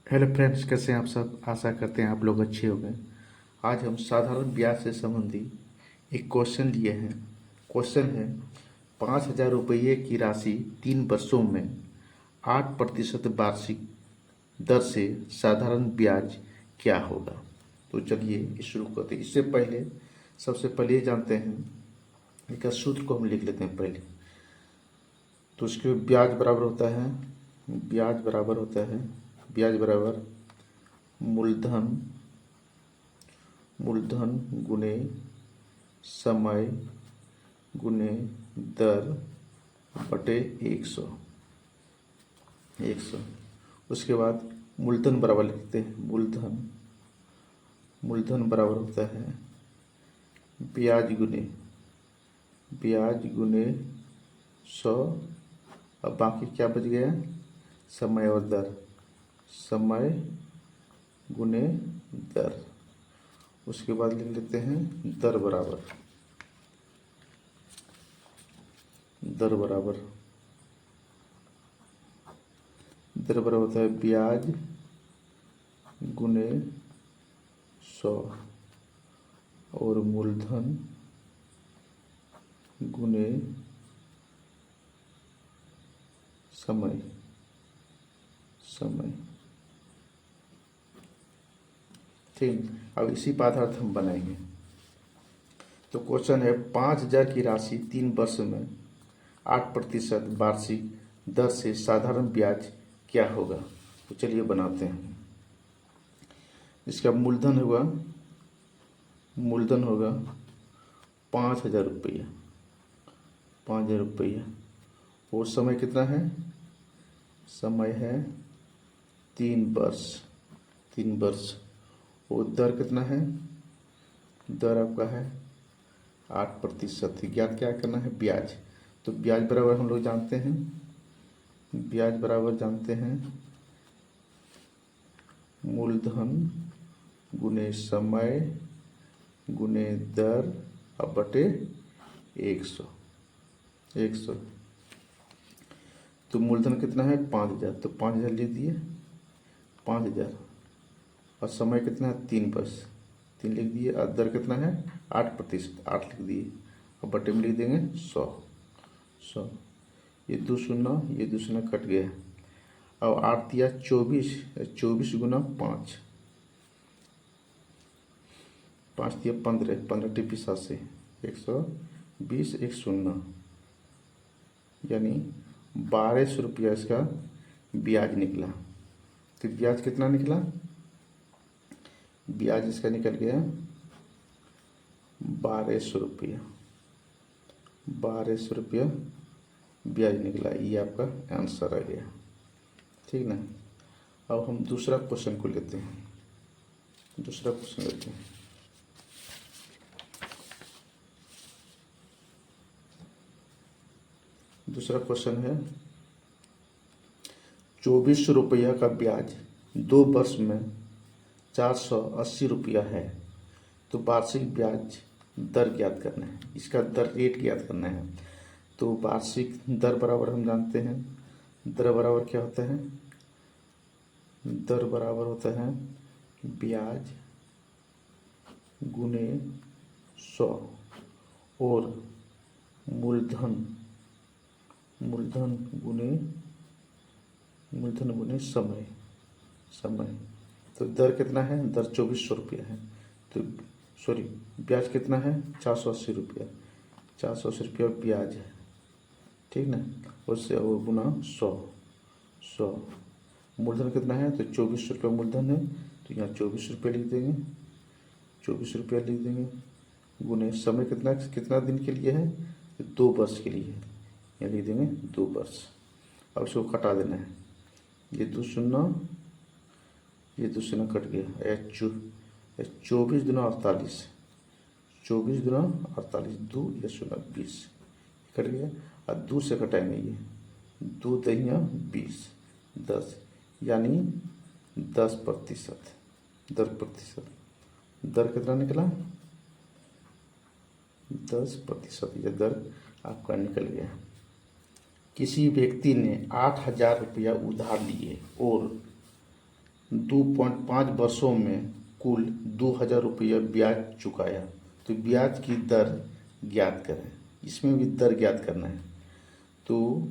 Hello friends, कैसे हैं आप सब। आशा करते हैं आप लोग अच्छे होंगे। आज हम साधारण ब्याज से संबंधी एक क्वेश्चन लिए हैं। क्वेश्चन है 5,000 रुपये की राशि 3 वर्षों में 8% वार्षिक दर से साधारण ब्याज क्या होगा। तो चलिए शुरू करते हैं। इससे पहले सबसे पहले ये जानते हैं, इसका सूत्र को हम लिख लेते हैं पहले। तो उसके ब्याज बराबर होता है, ब्याज बराबर मूलधन गुने समय गुने दर बटे 100। उसके बाद मूलधन बराबर लिखते हैं। मूलधन बराबर होता है ब्याज गुने 100। अब बाकी क्या बच गया, समय और दर, समय गुने दर। उसके बाद लिख लेते हैं दर बराबर होता है ब्याज गुने 100 और मूलधन गुने समय। ठीक, अब इसी पर आधारित हम बनाएंगे। तो क्वेश्चन है 5,000 की राशि 3 वर्ष में 8% वार्षिक दर से साधारण ब्याज क्या होगा। तो चलिए बनाते हैं। इसका मूलधन होगा 5,000 रुपया। और समय कितना है, समय है 3 वर्ष। और दर कितना है, दर आपका है 8%। ज्ञात क्या करना है, ब्याज। तो ब्याज बराबर हम लोग जानते हैं, मूलधन गुने समय गुने दर अब बटे 100। तो मूलधन कितना है 5,000, तो 5,000 लिख दिए 5,000। और समय कितना है 3 वर्ष, 3 लिख दिए। और दर कितना है 8%, 8 लिख दिए। और बटे में लिख देंगे 100। ये 2 शून्य कट गया। अब 8 दिया 24 गुना 5 दिया 15 टिप्पी 7 से 120, 1 शून्य, यानी 1,200 रुपया इसका ब्याज निकला। तो ब्याज कितना निकला, ब्याज इसका निकल गया 1,200 रुपया। 1,200 रुपया ब्याज निकला। ये आपका आंसर आ गया। ठीक ना। अब हम दूसरा क्वेश्चन को लेते हैं। दूसरा क्वेश्चन है 2,400 रुपया का ब्याज 2 वर्ष में 480 रुपया है। तो वार्षिक ब्याज दर ज्ञात करना है, इसका दर रेट ज्ञात करना है। तो वार्षिक दर बराबर हम जानते हैं, दर बराबर क्या होता है, दर बराबर होता है ब्याज गुने 100 और मूलधन गुने समय। तो दर कितना है, दर 2,400 रुपया है। तो ब्याज कितना है 480 रुपया। 480 रुपया ब्याज है, ठीक ना। उससे और गुना 100। मूलधन कितना है, तो 2,400 रुपया मूलधन है। तो यहाँ 2,400 रुपया लिख देंगे। गुने समय कितना दिन के लिए है, तो 2 वर्ष के लिए है। यहाँ लिख देंगे 2 वर्ष। अब इसको कटा देना है। ये 2 शून्य कट गया। 24 दुना 48, 24 दुना 48, 2 या 0 20 कट गया। और 2 से कटाएंगे, ये 2 दहिया 20, 10, यानी 10%। दर कितना निकला, 10%। यह दर आपका निकल गया। किसी व्यक्ति ने 8,000 रुपया उधार लिए और 2.5 वर्षों में कुल 2,000 रुपया ब्याज चुकाया। तो ब्याज की दर ज्ञात करें। इसमें भी दर ज्ञात करना है। तो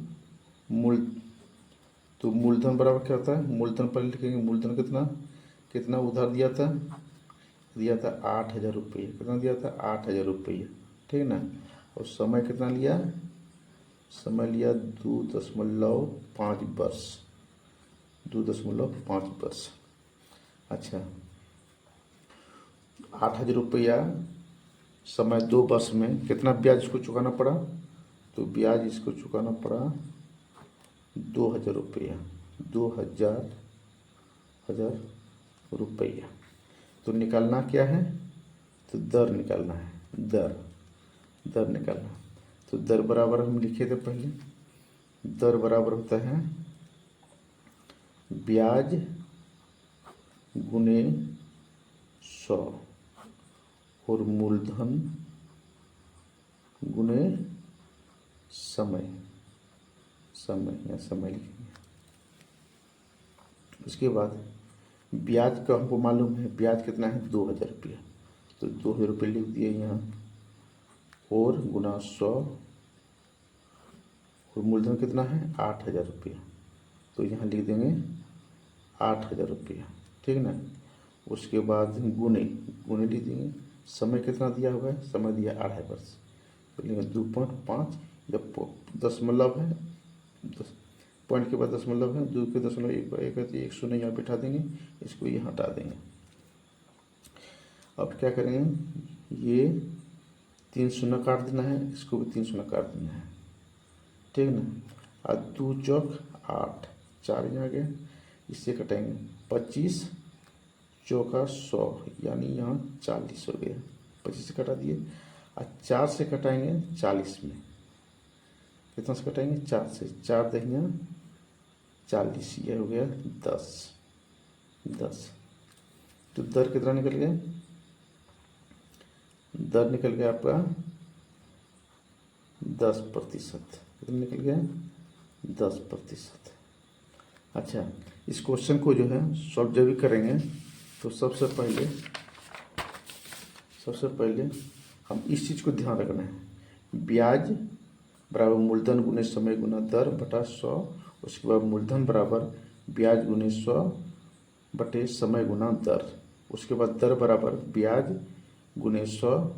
मूलधन बराबर क्या होता है? मूलधन पर लिखेंगे मूलधन कितना उधार दिया था 8,000 रुपये। कितना दिया था? 8,000 रुपये। ठीक है ना। और समय कितना लिया? समय लिया 2.5 वर्ष। 2.5 वर्ष। अच्छा, 8,000 रुपया समय 2 वर्ष में कितना ब्याज इसको चुकाना पड़ा? तो ब्याज इसको चुकाना पड़ा 2,000 रुपया। 2,000 रुपया। तो निकालना क्या है? तो दर निकालना है। दर निकालना। तो दर बराबर हम लिखे थे पहले। दर बराबर होता है ब्याज गुने 100 और मूलधन गुने समय या समय लिखेंगे। उसके बाद ब्याज का हमको मालूम है। ब्याज कितना है? 2,000 रुपया। तो 2,000 रुपये लिख दिए यहाँ और गुना 100 और मूलधन कितना है? 8,000 रुपया। तो यहाँ लिख देंगे 8,000 रुपया। ठीक है ना। उसके बाद गुने लिख देंगे। समय कितना दिया हुआ है? समय दिया 2.5 वर्ष। तो लिखेंगे 2.5 जब दशमलव है, पॉइंट के बाद दशमलव है, 2 के दशमलव एक शून्य यहाँ बैठा देंगे। इसको यहाँ हटा देंगे। अब क्या करेंगे? ये 3 शून्य काट देना है। इसको भी 3 शून्य काट देना है। ठीक है ना। और 2 चौक 8, 4 यहाँ गए। इससे कटेंगे 25 चौका 100 यानी यहाँ 40 हो गया। 25 से कटा दिए और 4 से कटाएंगे 40 में। कितना से कटाएंगे? 4 से। 4 देंगे 40, यह हो गया 10। तो दर कितना निकल गया? दर निकल गया आपका 10%। कितना निकल गया? 10%। अच्छा, इस क्वेश्चन को जो है सॉल्व जब भी करेंगे तो सबसे पहले हम इस चीज़ को ध्यान रखना है। ब्याज बराबर मूलधन गुने समय गुना दर बटा 100। उसके बाद मूलधन बराबर ब्याज गुने 100 बटे समय गुना दर। उसके बाद दर बराबर ब्याज गुने 100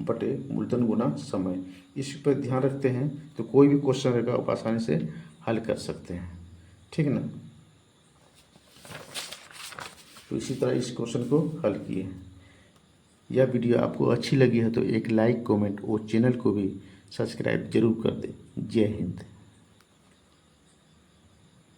बटे मूलधन गुना समय। इस पर ध्यान रखते हैं तो कोई भी क्वेश्चन रहेगा आप आसानी से हल कर सकते हैं। ठीक है ना। तो इसी तरह इस क्वेश्चन को हल किए। यह वीडियो आपको अच्छी लगी है तो एक लाइक, कमेंट और चैनल को भी सब्सक्राइब जरूर कर दें। जय हिंद।